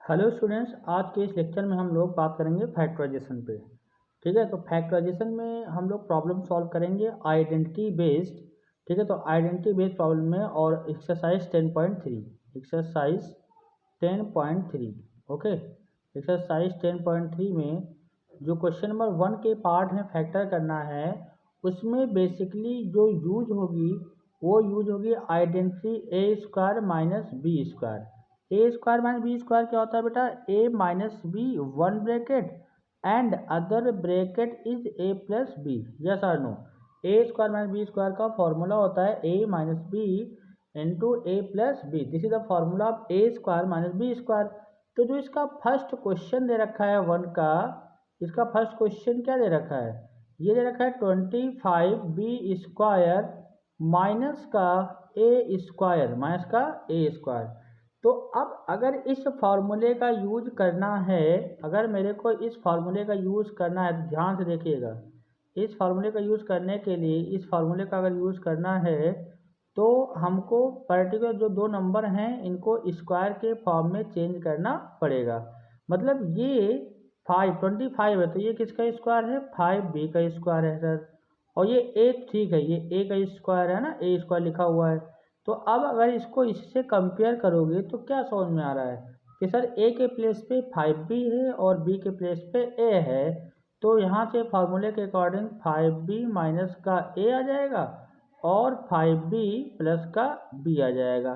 Hello students, आज के इस लेक्चर में हम लोग बात करेंगे फैक्टराइजेशन पे। ठीक है, तो फैक्टराइजेशन में हम लोग प्रॉब्लम सॉल्व करेंगे आइडेंटिटी बेस्ड। ठीक है, तो आइडेंटिटी बेस्ड प्रॉब्लम में और एक्सरसाइज 10.3 एक्सरसाइज 10.3 ओके। एक्सरसाइज 10.3 में जो क्वेश्चन नंबर 1 के पार्ट में फैक्टर करना है, उसमें बेसिकली जो यूज होगी वो यूज होगी identity A square minus B square. A square minus B square क्या होता है बेटा? A minus B one bracket and other bracket is A plus B. Yes और no? A square minus B square का formula होता है A minus B into A plus B. This is the formula of A square minus B square. तो जो इसका first question दे रखा है 1 का, इसका फर्स्ट क्वेश्चन क्या दे रखा है? ये दे रखा है 25 बी स्क्वायर माइनस का ए स्क्वायर, माइनस का ए स्क्वायर। तो अब अगर इस फार्मूले का यूज करना है, अगर मेरे को इस फार्मूले का यूज करना है तो ध्यान से देखिएगा। इस फार्मूले का यूज करने के लिए, इस फार्मूले का अगर यूज करना है तो हमको पर्टिकुलर जो दो नंबर हैं इनको स्क्वायर के फॉर्म में चेंज करना पड़ेगा। मतलब ये 25 है तो ये किसका स्क्वायर है? 5b का स्क्वायर है सर। और ये ए ठीक है, ये ए का स्क्वायर है ना, ए स्क्वायर लिखा हुआ है। तो अब अगर इसको इससे कंपेयर करोगे तो क्या समझ में आ रहा है कि सर ए के प्लेस पे 5b है और बी के प्लेस पे ए है। तो यहाँ से फार्मूले के अकॉर्डिंग 5b माइनस का ए आ जाएगा और 5b प्लस का b आ जाएगा।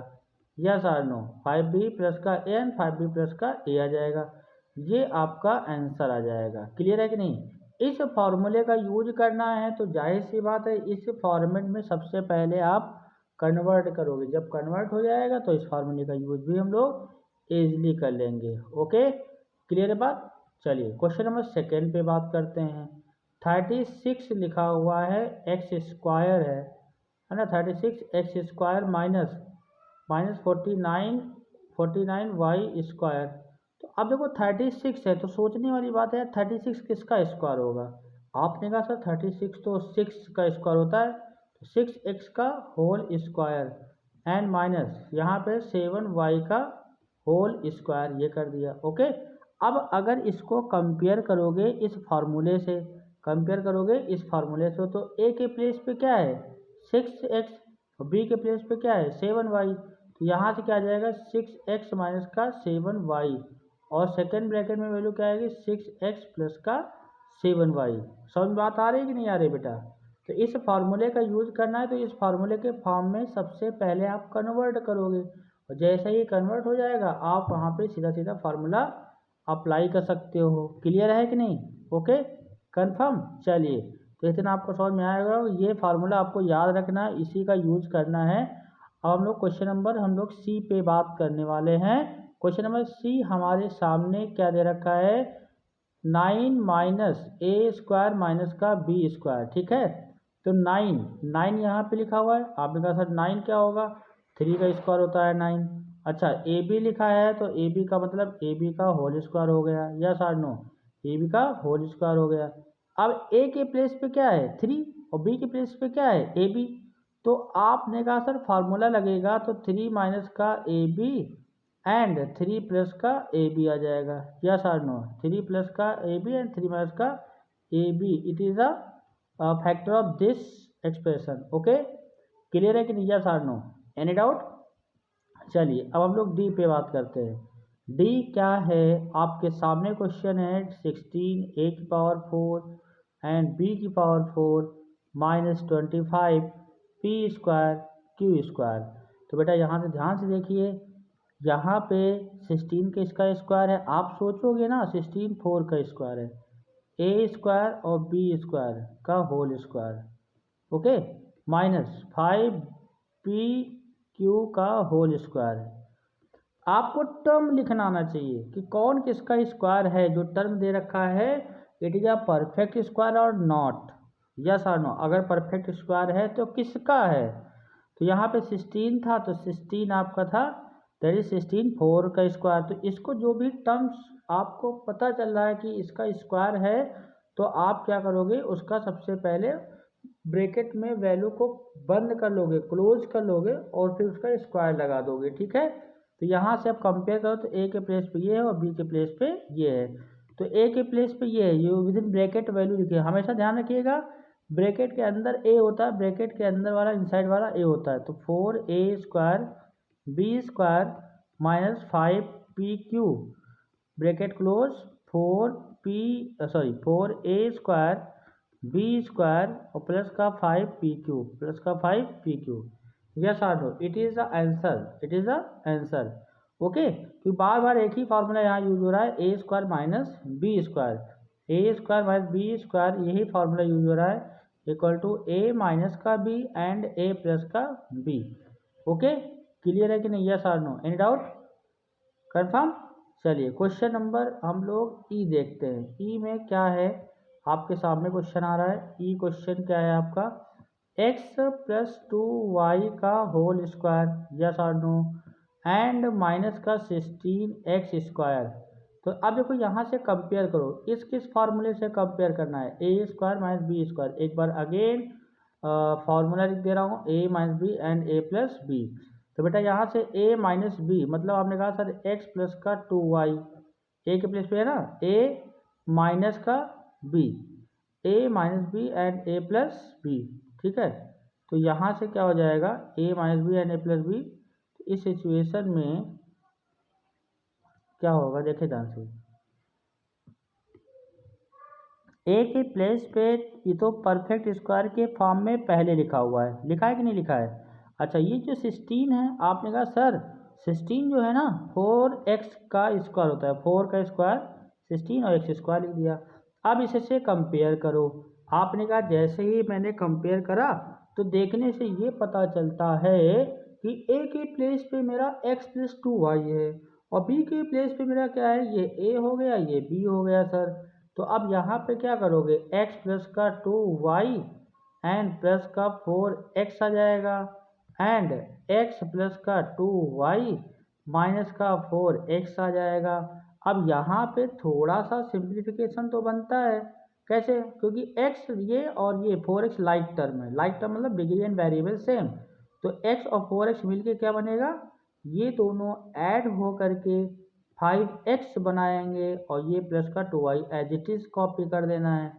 यस और नो? 5b प्लस का ए एंड 5b प्लस का ए आ जाएगा। ये आपका आंसर आ जाएगा। क्लियर है कि नहीं? इस फॉर्मूले का यूज करना है तो जाहिर सी बात है इस फॉर्मेट में सबसे पहले आप कन्वर्ट करोगे। जब कन्वर्ट हो जाएगा तो इस फार्मूले का यूज भी हम लोग इजीली कर लेंगे। ओके, क्लियर है बात? चलिए क्वेश्चन नंबर सेकेंड पे बात करते हैं। 36 लिखा हुआ है, एक्स स्क्वायर है ना? 36 x square minus 49 y square. तो अब देखो 36 है तो सोचने वाली बात है 36 किसका स्क्वायर होगा? आपने कहा सर 36 तो 6 का स्क्वायर होता है, तो 6x का होल स्क्वायर एंड माइनस यहाँ पे 7y का होल स्क्वायर, ये कर दिया। ओके, अब अगर इसको कंपेयर करोगे इस फार्मूले से, कंपेयर करोगे इस फार्मूले से, तो a के प्लेस पे क्या है? 6x और b के प्लेस पे क्या है? 7y। तो यहाँ से क्या आ जाएगा? 6x माइनस का 7y और सेकेंड ब्रैकेट में वैल्यू क्या आएगी? 6x प्लस का 7y। समझ बात आ रही है कि नहीं आ रही बेटा? तो इस फार्मूले का यूज करना है तो इस फार्मूले के फॉर्म में सबसे पहले आप कन्वर्ट करोगे और जैसे ही कन्वर्ट हो जाएगा आप वहाँ पे सीधा सीधा फार्मूला अप्लाई कर सकते हो। क्लियर है कि नहीं? Okay, confirm? चलिए, तो इतना आपको समझ में आएगा। ये फार्मूला आपको याद रखना है, इसी का यूज करना है। अब हम लोग क्वेश्चन नंबर सी पे बात करने वाले हैं। क्वेश्चन नंबर सी हमारे सामने क्या दे रखा है? 9 माइनस ए स्क्वायर माइनस का बी स्क्वायर। ठीक है, तो 9 यहाँ पे लिखा हुआ है। आपने कहा सर 9 क्या होगा? 3 का स्क्वायर होता है 9। अच्छा, ए बी लिखा है तो ए बी का मतलब ए बी का होल स्क्वायर हो गया। यस और नो? ए बी का होल स्क्वायर हो गया। अब ए के प्लेस पे क्या है? 3 और बी के प्लेस पे क्या है? A b. तो आपने कहा सर फार्मूला लगेगा तो 3 माइनस का ए बी एंड 3 प्लस का ए बी आ जाएगा। यस और नो? 3 प्लस का ए बी एंड 3 माइनस का a b. It is a factor of this expression. Okay, clear है कि नहीं? यस और नो? Any doubt? चलिए अब हम लोग डी पे बात करते हैं। डी क्या है? आपके सामने क्वेश्चन है 16 ए की पावर 4 एंड बी की power 4 minus 25 P square Q square. तो बेटा यहाँ से ध्यान से देखिए, यहाँ पे 16 के इसका स्क्वायर है। आप सोचोगे ना 16 4 का स्क्वायर है, ए स्क्वायर और बी स्क्वायर का whole square. Okay, minus 5p q का होल स्क्वायर है। आपको टर्म लिखना आना चाहिए कि कौन किसका स्क्वायर है। जो टर्म दे रखा है it is a perfect square और नॉट। यस और नो? अगर परफेक्ट स्क्वायर है तो किसका है? तो यहाँ पे 16 था तो 16 आपका था, दैट इज 16 4 का स्क्वायर। तो इसको जो भी टर्म्स आपको पता चल रहा है कि इसका स्क्वायर है तो आप क्या करोगे? उसका सबसे पहले ब्रैकेट में वैल्यू को बंद कर लोगे, क्लोज कर लोगे और फिर उसका स्क्वायर लगा दोगे। ठीक है, तो यहाँ से आप कंपेयर करो तो ए के प्लेस पे ये है और बी के प्लेस पे ये है। तो ए के प्लेस पे ये है, ये विद इन ब्रैकेट वैल्यू लिखिए, हमेशा ध्यान रखिएगा ब्रैकेट के अंदर ए होता है, ब्रैकेट के अंदर वाला इनसाइड वाला ए होता है। तो 4a² b² minus 5pq bracket close 4a² b² और प्लस का 5pq प्लस का 5pq। यस और no, it is the answer, it is the answer. Okay, क्योंकि बार बार एक ही फार्मूला यहाँ यूज हो रहा है, a² minus b², a² minus b², यही फार्मूला यूज हो रहा है, इक्वल टू a माइनस का b एंड a प्लस का b। ओके, क्लियर है कि नहीं? यस और नो, एनी डाउट? कंफर्म? चलिए क्वेश्चन नंबर हम लोग ई देखते हैं। ई में क्या है, आपके सामने क्वेश्चन आ रहा है। ई क्वेश्चन क्या है आपका, x प्लस 2y का होल स्क्वायर, यस और नो, एंड माइनस का 16x²। तो अब देखो यहाँ से कंपेयर करो, किस फार्मूले से कंपेयर करना है, a² माइनस b²। एक बार अगेन फार्मूला लिख दे रहा हूँ, a minus B and a plus B. तो बेटा यहाँ से a माइनस बी मतलब आपने कहा सर x प्लस का 2y, a के प्लेस पे है ना, a माइनस का b, a minus B and a plus B, ठीक है। तो यहाँ से क्या हो जाएगा, a minus B and a plus B. तो इस सिचुएशन में क्या होगा, देखे ध्यान से, a के प्लेस पे ये तो परफेक्ट स्क्वायर के फॉर्म में पहले लिखा हुआ है, लिखा है कि नहीं लिखा है? अच्छा, ये जो 16 है, आपने कहा सर 16 जो है ना 4x का स्क्वायर होता है, 4 का स्क्वायर 16 और x² लिख दिया। अब इसे कंपेयर करो, आपने कहा जैसे ही मैंने कंपेयर करा तो देखने से ये पता चलता है कि a के प्लेस पे मेरा x प्लस 2y है और b के प्लेस पे मेरा क्या है, ये a हो गया, ये b हो गया सर। तो अब यहाँ पे क्या करोगे, x प्लस का 2y एंड प्लस का 4x आ जाएगा, एंड x प्लस का 2y माइनस का 4x आ जाएगा। अब यहाँ पे थोड़ा सा सिंप्लीफिकेशन तो बनता है, कैसे? क्योंकि x ये और ये 4x लाइक टर्म है, लाइक टर्म मतलब बिगेन वेरिएबल सेम। तो x और 4x मिलके क्या बनेगा, ये दोनों ऐड हो करके 5x बनाएंगे और ये प्लस का 2y as it is copy कर देना है।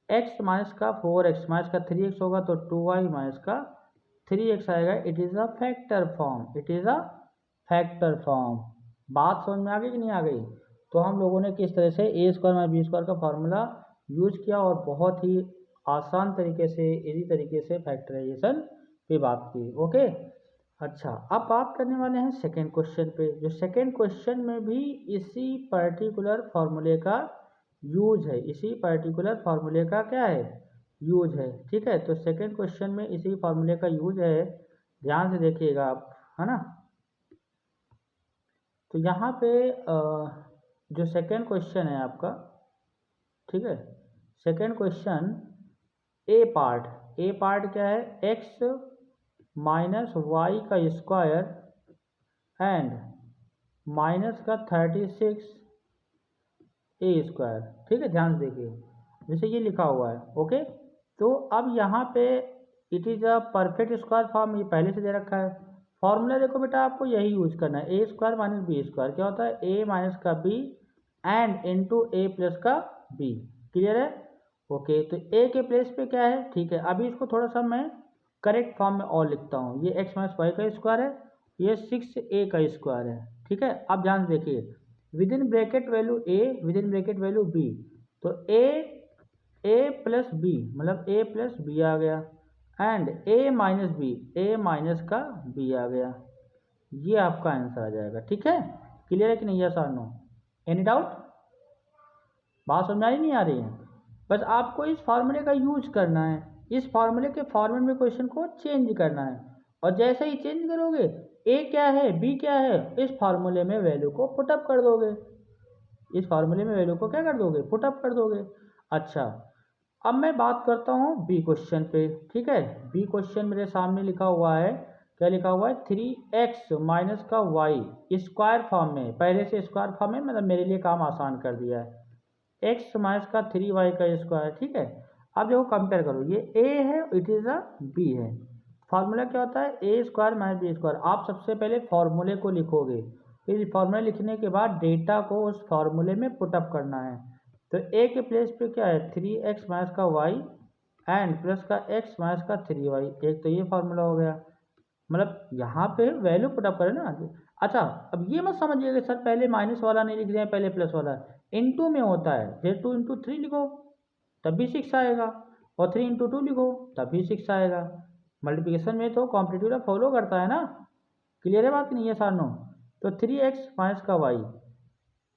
x माइनस का 4x माइनस का 3x होगा तो 2y माइनस का 3x आएगा। It is a factor form, it is a factor form. बात समझ में आ गई कि नहीं आ गई? तो हम लोगों ने किस तरह से a² माइनस b² का फॉर्मूला यूज किया और बहुत ही आसान तरीके से, इजी तरीके से फैक्टराइजेशन पे बात की। ओके, अच्छा, अब बात करने वाले हैं सेकेंड क्वेश्चन पे। जो सेकेंड क्वेश्चन में भी इसी पर्टिकुलर फार्मूले का यूज है, इसी पर्टिकुलर फार्मूले का क्या है, यूज है, ठीक है। तो सेकेंड क्वेश्चन में इसी फार्मूले का यूज है, ध्यान से देखिएगा आप, है ना। तो यहाँ पे जो सेकेंड क्वेश्चन है आपका, ठीक है, सेकेंड क्वेश्चन ए पार्ट क्या है, x माइनस वाई का स्क्वायर एंड माइनस का 36 a², ठीक है। ध्यान से देखिए, जैसे ये लिखा हुआ है, ओके। तो अब यहाँ पे it is a perfect square form, ये पहले से दे रखा है। फॉर्मूला देखो बेटा, आपको यही यूज करना है, a² माइनस b², क्या होता है, a माइनस का b and into a plus का b। क्लियर है? ओके, तो a के प्लेस पे क्या है, ठीक है। अभी इसको थोड़ा सा मैं करेक्ट फॉर्म में और लिखता हूँ, ये x माइनस वाई का स्क्वायर है, ये 6a का स्क्वायर है, ठीक है। अब ध्यान से देखिए, within bracket value a, within bracket value b, तो a प्लस बी मतलब a प्लस बी आ गया, and a minus B, a minus का b आ गया। ये आपका आंसर आ जाएगा, ठीक है। क्लियर है कि नहीं? यस और नो, एनी डाउट? बात समझ आई नहीं आ रही है? बस आपको इस फार्मूले का यूज करना है, इस फार्मूले के फॉर्मेट में क्वेश्चन को चेंज करना है, और जैसे ही चेंज करोगे a क्या है, b क्या है, इस फार्मूले में वैल्यू को पुटअप कर दोगे, इस फार्मूले में वैल्यू को क्या कर दोगे, पुटअप कर दोगे। अच्छा, अब मैं बात करता हूँ बी क्वेश्चन पे, ठीक है। बी क्वेश्चन मेरे सामने लिखा हुआ है, क्या लिखा हुआ है, 3x माइनस का y स्क्वायर फॉर्म में, पहले से स्क्वायर फॉर्म में, मतलब मेरे लिए काम आसान कर दिया है, x माइनस का 3y का स्क्वायर, ठीक है। अब देखो कंपेयर करो, ये a है, इट इज़ अ b है। फार्मूला क्या होता है, a² माइनस b²। आप सबसे पहले फार्मूले को लिखोगे, फिर फार्मूला लिखने के बाद डेटा को उस फार्मूले में पुटअप करना है। तो ए के प्लेस पे क्या है 3x माइनस का वाई एंड प्लस का x माइनस का 3y। एक तो ये फार्मूला हो गया, मतलब यहाँ पे वैल्यू पुटअप करें ना। अच्छा अब ये मत समझिएगा सर पहले माइनस वाला नहीं लिख रहे हैं पहले प्लस वाला, इनटू में होता है। जैसे 2 इंटू 3 लिखो तब भी 6 आएगा, और 3 इंटू 2 लिखो तब भी 6 आएगा। मल्टीप्लिकेशन में तो कॉम्पिटिटिव फॉलो करता है ना। क्लियर है बात नहीं है सारनो। तो 3x माइनस का वाई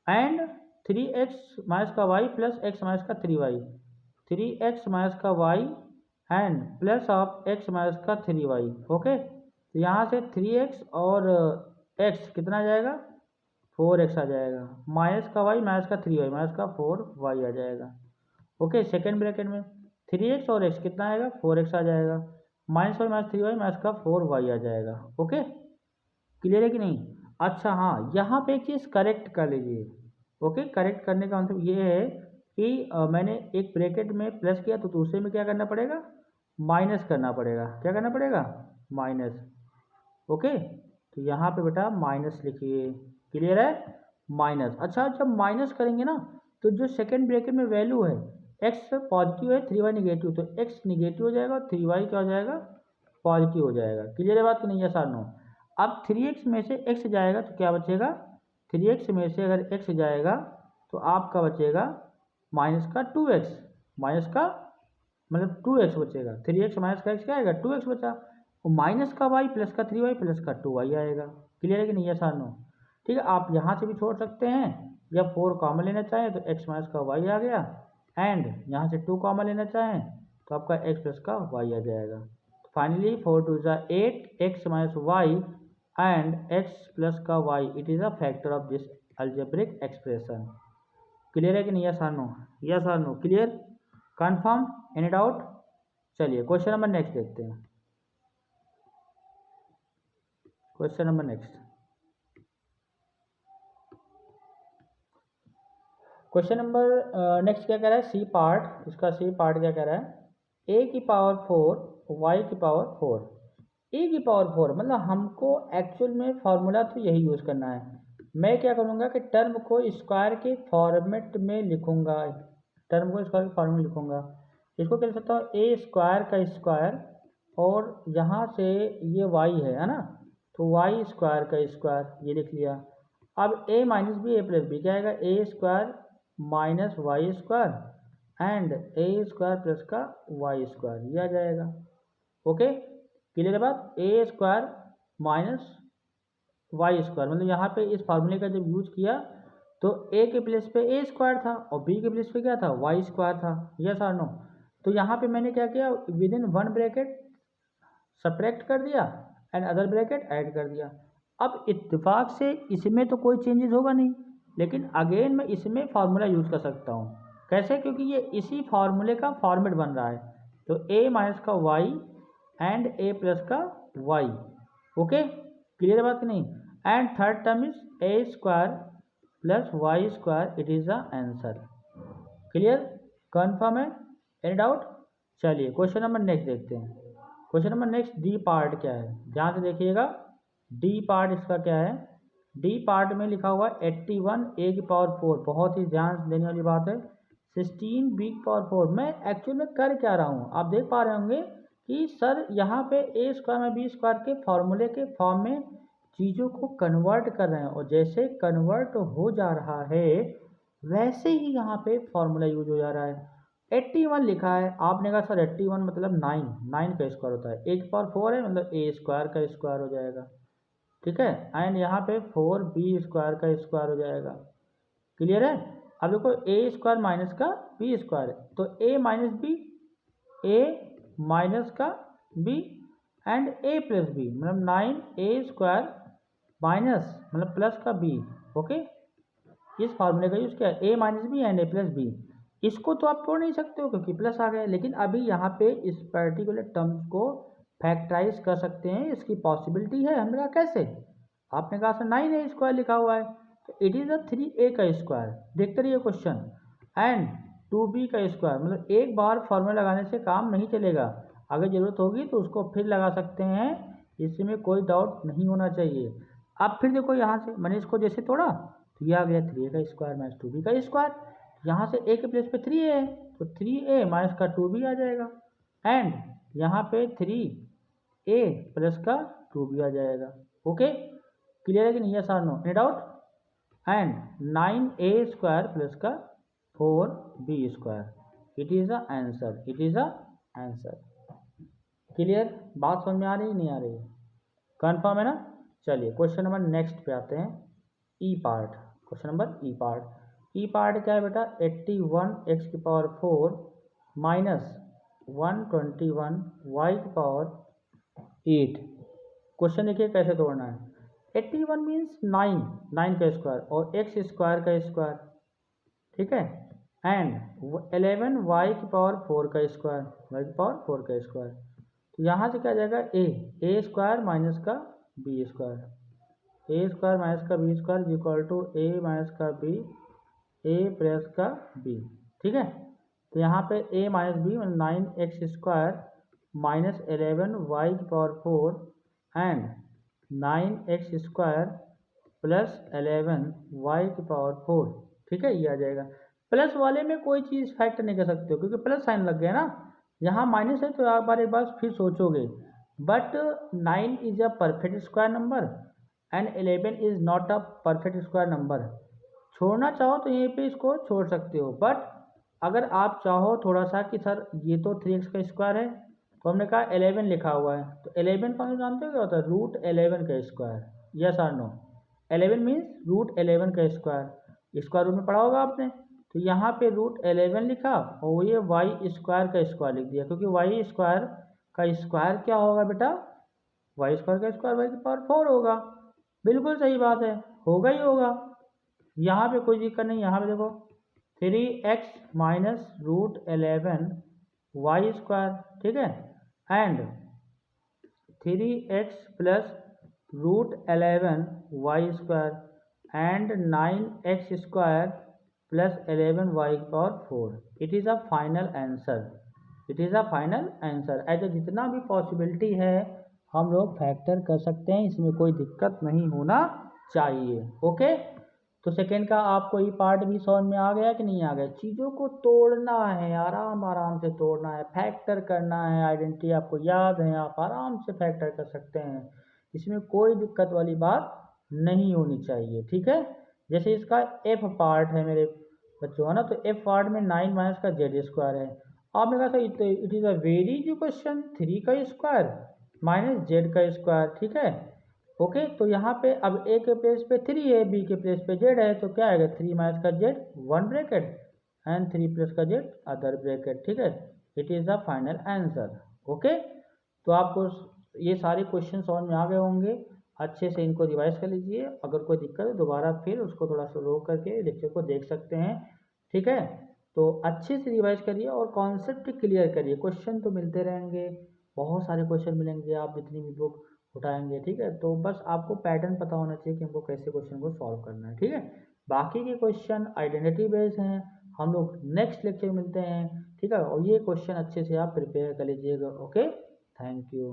एंड 3x माइनस का वाई प्लस x माइनस का 3y, 3x माइनस का Y and plus of x minus का 3y। ओके, तो यहाँ से 3x और x कितना आ जाएगा 4x आ जाएगा, माइनस का y माइनस का 3y माइनस का 4y आ जाएगा। ओके, सेकेंड ब्रैकेट में 3x और x कितना आएगा 4x आ जाएगा, minus Y minus 3y minus का 4y आ जाएगा। ओके, क्लियर है कि नहीं। अच्छा हाँ, यहाँ पे एक चीज़ करेक्ट कर लीजिए। ओके, करेक्ट करने का मतलब ये है कि मैंने एक ब्रैकेट में प्लस किया तो दूसरे में क्या करना पड़ेगा माइनस करना पड़ेगा। क्या करना पड़ेगा माइनस। ओके, तो यहाँ पे बेटा माइनस लिखिए। क्लियर है, माइनस। अच्छा जब माइनस करेंगे ना तो जो सेकेंड ब्रैकेट में वैल्यू है x पॉजिटिव है 3y निगेटिव, तो x निगेटिव हो जाएगा और 3y क्या हो जाएगा पॉजिटिव हो जाएगा। क्लियर है बात कि नहीं है सारनो। अब 3x में से x जाएगा तो क्या बचेगा 3x में से अगर x जाएगा तो आपका बचेगा माइनस का 2x, माइनस का मतलब 2x बचेगा। 3x माइनस का x क्या आएगा 2x बचा, और माइनस का y प्लस का 3y प्लस का 2y आएगा। क्लियर है कि नहीं है सारनो। ठीक है, आप यहाँ से भी छोड़ सकते हैं, जब 4 कॉमन लेना चाहें तो x माइनस का y आ गया, एंड यहाँ से 2 कॉमन लेना चाहें तो आपका x प्लस का y आ जाएगा। Finally 4 2 8 x minus y and x plus का y, it is a factor of this algebraic expression. Clear है कि नहीं है सारनो। यस और no, clear, confirm, any doubt. चलिए क्वेश्चन नंबर नेक्स्ट देखते हैं। Question number next, question number next क्या कह रहा है सी पार्ट। इसका सी पार्ट क्या कह रहा है a की पावर 4 y की पावर 4। a की पावर 4 मतलब हमको एक्चुअल में फॉर्मूला तो यही यूज़ करना है। मैं क्या करूँगा कि टर्म को स्क्वायर के फॉर्मेट में लिखूँगा, टर्म को स्क्वायर के फॉर्मेट में लिखूँगा। इसको क्या लिख सकता हूँ ए स्क्वायर का स्क्वायर, और यहाँ से ये y है ना, तो y स्क्वायर का स्क्वायर ये लिख लिया। अब a minus B A plus B क्या आएगा A square minus Y square and A square plus का वाई स्क्वायर, ये आ जाएगा। ओके, क्लियर है बात। A square minus Y square, मतलब यहाँ पे इस फार्मूले का जब यूज किया तो ए के प्लेस पे ए स्क्वायर था और बी के प्लेस पे क्या था वाई स्क्वायर था। यस और नो। तो यहाँ पे मैंने क्या किया with in one bracket subtract कर दिया एंड अदर ब्रैकेट ऐड कर दिया। अब इत्तेफाक से इसमें तो कोई चेंजेस होगा नहीं, लेकिन अगेन मैं इसमें फार्मूला यूज़ कर सकता हूँ। कैसे, क्योंकि ये इसी फार्मूले का फॉर्मेट बन रहा है। तो a माइनस का y एंड a प्लस का y। ओके, क्लियर बात नहीं। And third term is a square plus Y square, it is the answer. Clear, confirm है, एनी डाउट। चलिए क्वेश्चन नंबर नेक्स्ट देखते हैं। Question number next D part क्या है, ध्यान से देखिएगा। डी पार्ट इसका क्या है, डी पार्ट में लिखा हुआ 81 a की पावर 4, बहुत ही ध्यान देने वाली बात है। 16 b की पावर 4। मैं एक्चुअल में कर क्या रहा हूँ, आप देख पा रहे होंगे कि सर यहाँ पे a स्क्वायर में b स्क्वायर के फॉर्मूले के फॉर्म में चीज़ों को कन्वर्ट कर रहे हैं, और जैसे कन्वर्ट हो जा रहा है वैसे ही यहाँ पे फॉर्मूला यूज हो जा रहा है। 81 लिखा है, आपने कहा सर 81 मतलब 9 का स्क्वायर होता है, a की पावर 4 है मतलब a स्क्वायर का स्क्वायर हो जाएगा। ठीक है, एंड यहाँ पे 4b स्क्वायर का स्क्वायर हो जाएगा। क्लियर है। अब देखो a स्क्वायर माइनस का b स्क्वायर है, तो a minus B, a minus का b and a plus B, मतलब 9a स्क्वायर माइनस मतलब प्लस का b। ओके, इस फार्मूले का यूज़ किया a minus B and a plus B. इसको तो आप छोड़ नहीं सकते हो क्योंकि प्लस आ गया, लेकिन अभी यहाँ पे इस पर्टिकुलर टर्म्स को फैक्टराइज कर सकते हैं, इसकी पॉसिबिलिटी है। हमने कहा कैसे, आपने कहा सर 9a स्क्वायर लिखा हुआ है तो इट इज़ अ 3a का स्क्वायर। देखते रहिए क्वेश्चन। एंड 2b का स्क्वायर, मतलब एक बार फॉर्मूला लगाने से काम नहीं चलेगा, अगर ज़रूरत होगी तो उसको फिर लगा सकते हैं, इसमें कोई डाउट नहीं होना चाहिए। अब फिर देखो यहाँ से मैंने इसको जैसे तोड़ा तो ये आ गया 3a का स्क्वायर माइनस 2b का स्क्वायर। यहाँ से a के प्लेस पे 3a है तो 3a माइनस का 2b आ जाएगा, एंड यहाँ पे 3a प्लस का 2b आ जाएगा। ओके, क्लियर है कि नहीं? यस और no? Any doubt? And 9a square plus का 4b square, it is the answer, it is the answer. Clear? बात समझ में आ रही है नहीं आ रही है? कन्फर्म है ना? चलिए क्वेश्चन नंबर नेक्स्ट पे आते हैं, E part. Question number E part. E part क्या है बेटा? 81 x की पावर 4 माइनस 121 y की पावर 8। क्वेश्चन देखिए कैसे तोड़ना है। 81 मीन्स 9 का स्क्वायर और x स्क्वायर का स्क्वायर, ठीक है, एंड 11 y की पावर 4 का स्क्वायर, y की पावर 4 का स्क्वायर। तो यहाँ से क्या जाएगा? ए स्क्वायर माइनस का B square, A square minus का B square is equal to A minus का बी, ए प्लस का बी, ठीक है। तो यहाँ पे A minus B 9x square minus 11 Y की power 4 and 9x square plus 11 Y की पावर 4, ठीक है, ये आ जाएगा। प्लस वाले में कोई चीज़ फैक्टर नहीं कर सकते हो क्योंकि प्लस साइन लग गया ना, यहाँ माइनस है तो आप एक बार फिर सोचोगे, but 9 is a perfect square number and 11 is not a perfect square number. छोड़ना चाहो तो यहीं पे इसको छोड़ सकते हो, बट अगर आप चाहो थोड़ा सा कि सर ये तो 3x का स्क्वायर है तो हमने कहा 11 लिखा हुआ है, तो 11 का हम जानते हो क्या होता है? रूट 11 का स्क्वायर, यस और नो? 11 मीन्स रूट 11 का स्क्वायर, स्क्वायर रूट में पढ़ा होगा आपने। तो यहाँ पे रूट 11 लिखा और ये वाई स्क्वायर का स्क्वायर लिख दिया, क्योंकि वाई स्क्वायर का स्क्वायर क्या होगा बेटा? वाई स्क्वायर का स्क्वायर वाई की पावर 4 होगा। बिल्कुल सही बात है, होगा ही होगा, यहाँ पे कोई दिक्कत नहीं। यहाँ पे देखो 3x minus root 11 Y square, ठीक है, and 3x plus root 11 Y square and 9x square plus 11 Y power 4, it is a final answer, it is a final answer. ऐसे जितना भी पॉसिबिलिटी है हम लोग फैक्टर कर सकते हैं, इसमें कोई दिक्कत नहीं होना चाहिए। ओके, तो सेकेंड का आपको ये पार्ट भी समझ में आ गया कि नहीं आ गया? चीज़ों को तोड़ना है, आराम आराम से तोड़ना है, फैक्टर करना है, आइडेंटिटी आपको याद है, आप आराम से फैक्टर कर सकते हैं, इसमें कोई दिक्कत वाली बात नहीं होनी चाहिए, ठीक है। जैसे इसका एफ पार्ट है मेरे बच्चों, है ना, तो एफ पार्ट में 9 माइनस का जेड स्क्वायर है। आपने कहा था it is a very easy question, 3 का स्क्वायर माइनस जेड का स्क्वायर, ठीक है। ओके, तो यहाँ पे अब ए के प्लेस पे 3 है, बी के प्लेस पे जेड है, तो क्या आएगा? 3 माइनस का जेड 1 ब्रैकेट एंड 3 प्लस का जेड अदर ब्रैकेट, ठीक है, it is the final answer. Okay, तो आपको ये सारे क्वेश्चन समझ में आ गए होंगे, अच्छे से इनको रिवाइज कर लीजिए। अगर कोई दिक्कत है दोबारा फिर उसको थोड़ा सा रोक करके लेक्चर को देख सकते हैं, ठीक है। तो अच्छे से रिवाइज करिए और कॉन्सेप्ट क्लियर करिए। क्वेश्चन तो मिलते रहेंगे, बहुत सारे क्वेश्चन मिलेंगे, आप जितनी भी बुक उठाएंगे, ठीक है, तो बस आपको पैटर्न पता होना चाहिए कि हमको कैसे क्वेश्चन को सॉल्व करना है, ठीक है। बाकी के क्वेश्चन आइडेंटिटी बेस्ड हैं, हम लोग नेक्स्ट लेक्चर मिलते हैं, ठीक है। और ये क्वेश्चन अच्छे से आप प्रिपेयर कर लीजिएगा। Okay, thank you.